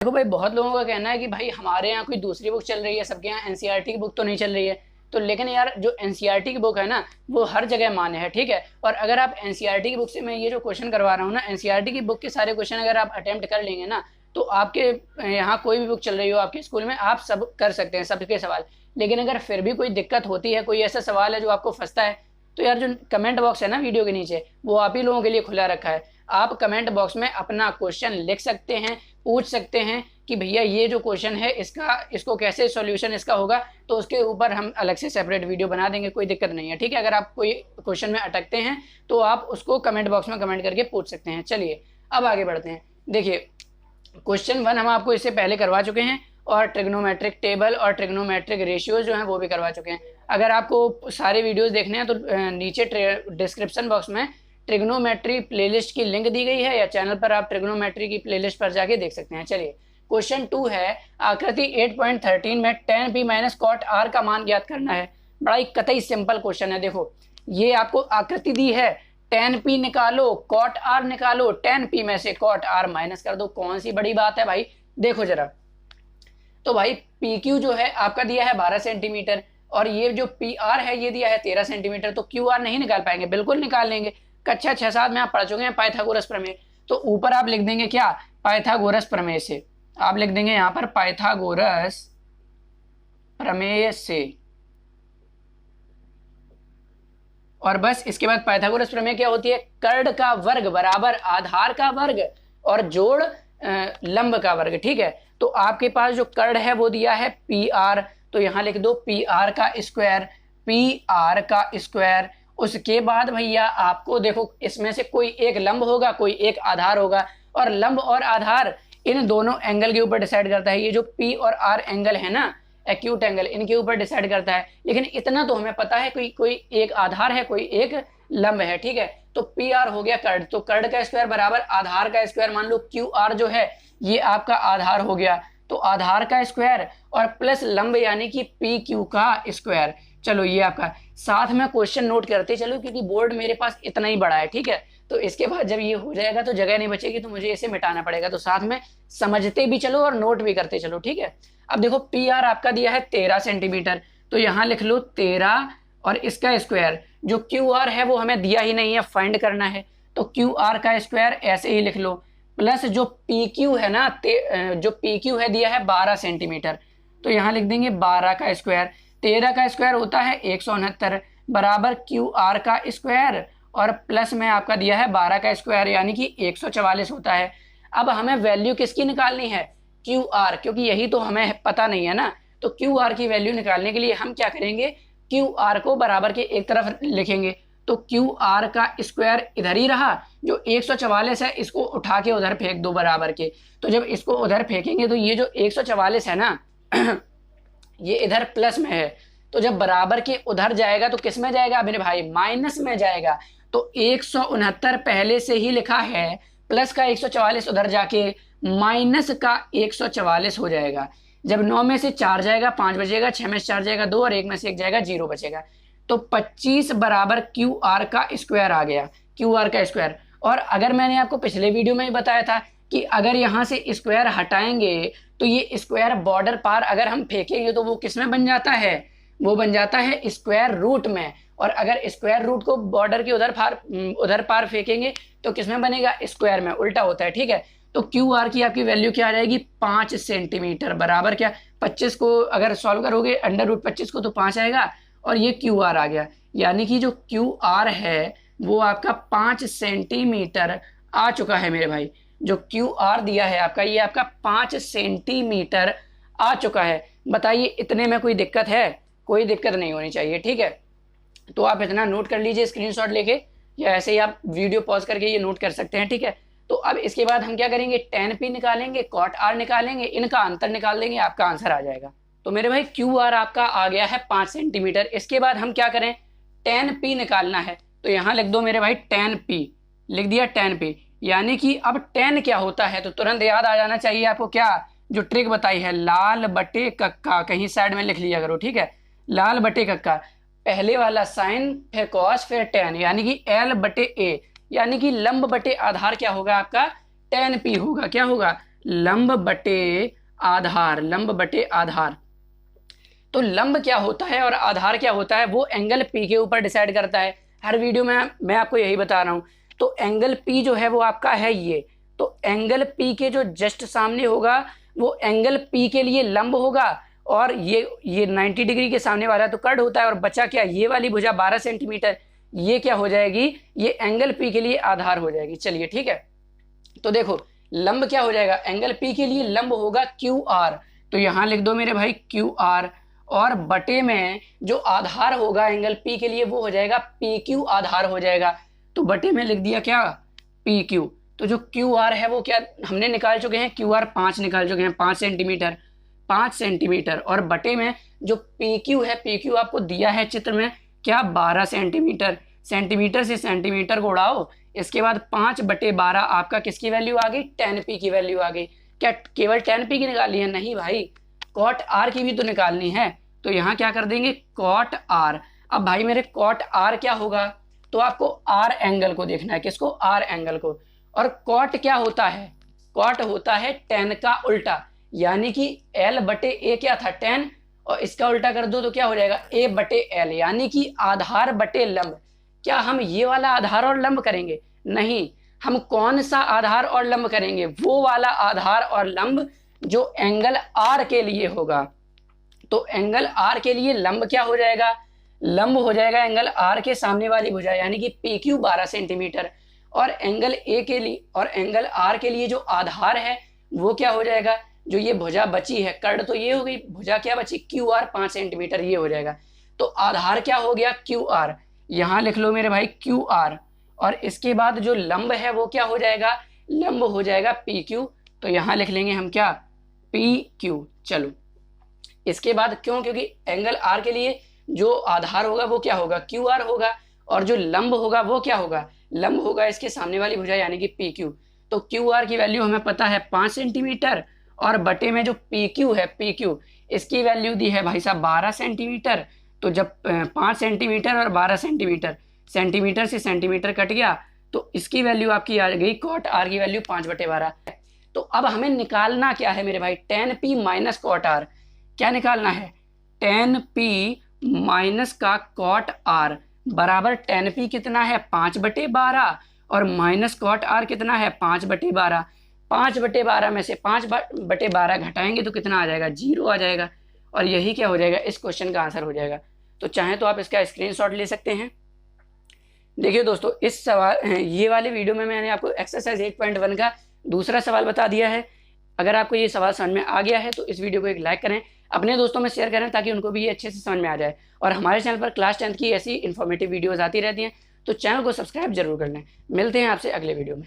देखो भाई, बहुत लोगों का कहना है कि भाई हमारे यहाँ कोई दूसरी बुक चल रही है, सबके यहाँ एनसीईआरटी की बुक तो नहीं चल रही है। तो लेकिन यार जो एनसीईआरटी की बुक है ना, वो हर जगह मान्य है, ठीक है। और अगर आप एनसीईआरटी की बुक से मैं ये जो क्वेश्चन करवा रहा हूँ ना, एनसीईआरटी की बुक के सारे क्वेश्चन अगर आप अटेम्प्ट कर लेंगे ना, तो आपके यहाँ कोई भी बुक चल रही हो आपके स्कूल में, आप सब कर सकते हैं सबके सवाल। लेकिन अगर फिर भी कोई दिक्कत होती है, कोई ऐसा सवाल है जो आपको फंसता है, तो यार जो कमेंट बॉक्स है ना वीडियो के नीचे, वो आप ही लोगों के लिए खुला रखा है। आप कमेंट बॉक्स में अपना क्वेश्चन लिख सकते हैं, पूछ सकते हैं कि भैया ये जो क्वेश्चन है इसको कैसे सॉल्यूशन इसका होगा, तो उसके ऊपर हम अलग से सेपरेट वीडियो बना देंगे, कोई दिक्कत नहीं है, ठीक है। अगर आप कोई क्वेश्चन में अटकते हैं तो आप उसको कमेंट बॉक्स में कमेंट करके पूछ सकते हैं। चलिए अब आगे बढ़ते हैं। देखिए क्वेश्चन 1 हम आपको इससे पहले करवा चुके हैं, और ट्रिग्नोमेट्रिक टेबल और ट्रिग्नोमेट्रिक रेशियोज जो हैं वो भी करवा चुके हैं। अगर आपको सारे वीडियोस देखने हैं तो नीचे डिस्क्रिप्शन बॉक्स में ट्रिग्नोमेट्री प्लेलिस्ट की लिंक दी गई है, या चैनल पर आप ट्रिग्नोमेट्री की प्लेलिस्ट पर जाके देख सकते हैं। चलिए क्वेश्चन 2 है, आकृति 8.13 में tan p minus cot r का मान ज्ञात करना है। बड़ा ही कतई सिंपल क्वेश्चन है। देखो ये आपको आकृति दी है, tan p निकालो, कॉट r निकालो, tan p में से कॉट r माइनस कर दो, कौन सी बड़ी बात है भाई। देखो जरा, तो भाई PQ जो है आपका दिया है 12 सेंटीमीटर, और ये जो PR है ये दिया है 13 सेंटीमीटर, तो QR नहीं निकाल पाएंगे? बिल्कुल निकाल लेंगे। कक्षा 6-7 में आप पढ़ चुके हैं पाइथागोरस प्रमेय। तो ऊपर आप लिख देंगे क्या, पाइथागोरस प्रमेय से। आप लिख देंगे यहाँ पर पाइथागोरस प्रमेय से, और बस इसके बाद पाइथागोरस प्रमेय क्या होती है, कर्ण का वर्ग बराबर आधार का वर्ग और जोड़ लंब का वर्ग, ठीक है। तो आपके पास जो कर्ण है वो दिया है PR, तो यहां लिख दो PR का स्क्वायर, PR का स्क्वायर। उसके बाद भैया आपको देखो इसमें से कोई एक लंब होगा, कोई एक आधार होगा, और लंब और आधार इन दोनों एंगल के ऊपर डिसाइड करता है। ये जो P और R एंगल है ना, एक्यूट एंगल, इनके ऊपर डिसाइड करता है। लेकिन इतना तो हमें पता है कोई एक आधार है, कोई एक लंब है, ठीक है। तो PR हो गया कर्ण, तो कर्ण का स्क्वायर बराबर आधार का स्क्वायर, मान लो QR जो है ये आपका आधार हो गया, तो आधार का स्क्वायर और प्लस लंब यानी कि PQ का स्क्वायर। चलो ये आपका, साथ में क्वेश्चन नोट करते चलो क्योंकि बोर्ड मेरे पास इतना ही बड़ा है, ठीक है। तो इसके बाद जब ये हो जाएगा तो जगह नहीं बचेगी, तो मुझे इसे मिटाना पड़ेगा, तो साथ में समझते भी चलो और नोट भी करते चलो, ठीक है। अब देखो PR आपका दिया है 13 सेंटीमीटर, तो यहाँ लिख लो 13 और इसका स्क्वायर। जो QR है वो हमें दिया ही नहीं है, फाइंड करना है, तो QR का स्क्वायर ऐसे ही लिख लो, प्लस जो PQ है ना, जो PQ है दिया है 12 सेंटीमीटर, तो यहाँ लिख देंगे 12 का स्क्वायर। 13 का स्क्वायर होता है 169 बराबर QR का स्क्वायर, और प्लस में आपका दिया है 12 का स्क्वायर यानी कि 144 होता है। अब हमें वैल्यू किसकी निकालनी है, QR, क्योंकि यही तो हमें पता नहीं है ना। तो QR की वैल्यू निकालने के लिए हम क्या करेंगे, QR को बराबर के एक तरफ लिखेंगे, तो QR का स्क्वायर इधर ही रहा, जो 144 है इसको उठा के उधर फेंक दो बराबर के। तो जब इसको उधर फेंकेंगे तो ये जो 144 है ना ये इधर प्लस में है, तो जब बराबर के उधर जाएगा तो किस में जाएगा मेरे भाई, माइनस में जाएगा। तो 169 पहले से ही लिखा है, प्लस का 144 उधर जाके माइनस का 144 हो जाएगा। जब 9 में से 4 जाएगा 5 बचेगा, 6 में से 4 जाएगा 2, और 1 में से 1 जाएगा 0 बचेगा। तो 25 बराबर QR का स्क्वायर आ गया, QR का स्क्वायर। और अगर मैंने आपको पिछले वीडियो में ही बताया था कि अगर यहाँ से स्क्वायर हटाएंगे तो ये स्क्वायर बॉर्डर पार अगर हम फेंकेंगे तो वो किस में बन जाता है, वो बन जाता है स्क्वायर रूट में। और अगर स्क्वायर रूट को बॉर्डर के उधर पार फेंकेंगे तो किस में बनेगा, स्क्वायर में, उल्टा होता है, ठीक है। तो QR की आपकी वैल्यू क्या आ जाएगी, 5 सेंटीमीटर बराबर क्या, 25 को अगर सॉल्व करोगे अंडर रूट 25 को तो 5 आएगा, और ये QR आ गया, यानी कि जो QR है वो आपका 5 सेंटीमीटर आ चुका है मेरे भाई। जो QR दिया है आपका, ये आपका 5 सेंटीमीटर आ चुका है। बताइए इतने में कोई दिक्कत है, कोई दिक्कत नहीं होनी चाहिए, ठीक है। तो आप इतना नोट कर लीजिए स्क्रीनशॉट लेके, या ऐसे ही आप वीडियो पॉज करके ये नोट कर सकते हैं, ठीक है। तो अब इसके बाद हम क्या करेंगे, tan p निकालेंगे, cot r निकालेंगे, इनका अंतर निकाल देंगे, आपका आंसर आ जाएगा। तो मेरे भाई QR आपका आ गया है 5 सेंटीमीटर। इसके बाद हम क्या करें, tan p निकालना है, तो यहाँ लिख दो मेरे भाई tan p, लिख दिया tan p, यानी कि अब tan क्या होता है, तो तुरंत याद आ जाना चाहिए आपको, क्या जो ट्रिक बताई है, लाल बटे कक्का, कहीं साइड में लिख लिया करो, ठीक है। लाल बटे कक्का, पहले वाला साइन फिर कॉस फिर tan, यानी कि L बटे A, यानी कि लंब बटे आधार क्या होगा आपका, tan p होगा, क्या होगा, लंब बटे आधार, लंब बटे आधार। तो लंब क्या होता है और आधार क्या होता है, वो एंगल पी के ऊपर डिसाइड करता है। हर वीडियो में मैं आपको यही बता रहा हूँ। तो एंगल पी जो है वो आपका है ये, तो एंगल पी के जो जस्ट सामने होगा वो एंगल पी के लिए लंब होगा, और ये 90 डिग्री के सामने वाला तो कर्ड होता है, और बचा क्या, ये वाली भुजा 12 सेंटीमीटर, ये क्या हो जाएगी, ये एंगल पी के लिए आधार हो जाएगी। चलिए ठीक है, तो देखो लंब क्या हो जाएगा, एंगल पी के लिए लंब होगा क्यू आर, तो यहां लिख दो मेरे भाई क्यू आर, और बटे में जो आधार होगा एंगल पी के लिए वो हो जाएगा पी क्यू आधार हो जाएगा, तो बटे में लिख दिया क्या, पी क्यू। तो जो क्यू आर है वो क्या हमने निकाल चुके हैं, क्यू आर 5 निकाल चुके हैं, 5 सेंटीमीटर, 5 सेंटीमीटर, और बटे में जो पी क्यू है, पी क्यू आपको दिया है चित्र में क्या, 12 सेंटीमीटर। सेंटीमीटर से सेंटीमीटर को उड़ाओ, इसके बाद 5/12 आपका किसकी वैल्यू आ गई, 10p की वैल्यू आ गई। क्या केवल 10p की निकालनी है, नहीं भाई, कॉट आर की भी तो निकालनी है। तो यहाँ क्या कर देंगे, कॉट आर। अब भाई मेरे कॉट आर क्या होगा, तो आपको आर एंगल को देखना है, किसको, आर एंगल को। और कॉट क्या होता है, कॉट होता है tan का उल्टा, यानी कि l/a क्या था, tan, और इसका उल्टा कर दो तो क्या हो जाएगा, a/l, यानी कि आधार बटे लंब। क्या हम ये वाला आधार और लंब करेंगे, नहीं, हम कौन सा आधार और लंब करेंगे, वो वाला आधार और लंब जो एंगल आर के लिए होगा। तो एंगल आर के लिए लंब क्या हो जाएगा, लंब हो जाएगा एंगल आर के सामने वाली भुजा, यानी कि पी क्यू 12 सेंटीमीटर, और एंगल ए के लिए और एंगल आर के लिए जो आधार है वो क्या हो जाएगा, जो ये भुजा बची है, कर्ड तो ये हो गई, भुजा क्या बची, क्यू आर 5 सेंटीमीटर, ये हो जाएगा। तो आधार क्या हो गया, क्यू आर, यहाँ लिख लो मेरे भाई क्यू आर, और इसके बाद जो लंब है वो क्या हो जाएगा, लंब हो जाएगा पी क्यू, तो यहाँ लिख लेंगे हम क्या, पी क्यू। चलो इसके बाद क्यों, क्योंकि एंगल आर के लिए जो आधार होगा वो क्या होगा, क्यू आर होगा, और जो लंब होगा वो क्या होगा, लंब होगा इसके सामने वाली भुजा, यानी कि पी क्यू। तो क्यू आर की वैल्यू हमें पता है 5 सेंटीमीटर, और बटे में जो पी क्यू है, पी क्यू इसकी वैल्यू दी है भाई साहब 12 सेंटीमीटर। तो जब 5 सेंटीमीटर और 12 सेंटीमीटर, सेंटीमीटर से सेंटीमीटर कट गया, तो इसकी वैल्यू आपकी आ गई, कॉट आर की वैल्यू 5/12। तो अब हमें निकालना क्या है मेरे भाई, tan p minus cot R. क्या निकालना है, tan p माइनस का कॉट आर बराबर tan p कितना है, 5/12, और माइनस कॉट आर कितना है, 5/12। 5/12 में से 5/12 घटाएंगे तो कितना आ जाएगा, 0 आ जाएगा, और यही क्या हो जाएगा, इस क्वेश्चन का आंसर हो जाएगा। तो चाहे तो आप इसका स्क्रीनशॉट ले सकते हैं। देखिए दोस्तों, इस सवाल ये वाले वीडियो में मैंने आपको एक्सरसाइज 8.1 का दूसरा सवाल बता दिया है। अगर आपको ये सवाल समझ में आ गया है तो इस वीडियो को एक लाइक करें, अपने दोस्तों में शेयर करें, ताकि उनको भी ये अच्छे से समझ में आ जाए। और हमारे चैनल पर क्लास 10th की ऐसी इन्फॉर्मेटिव वीडियोज़ आती रहती हैं, तो चैनल को सब्सक्राइब जरूर कर लें। मिलते हैं आपसे अगले वीडियो में।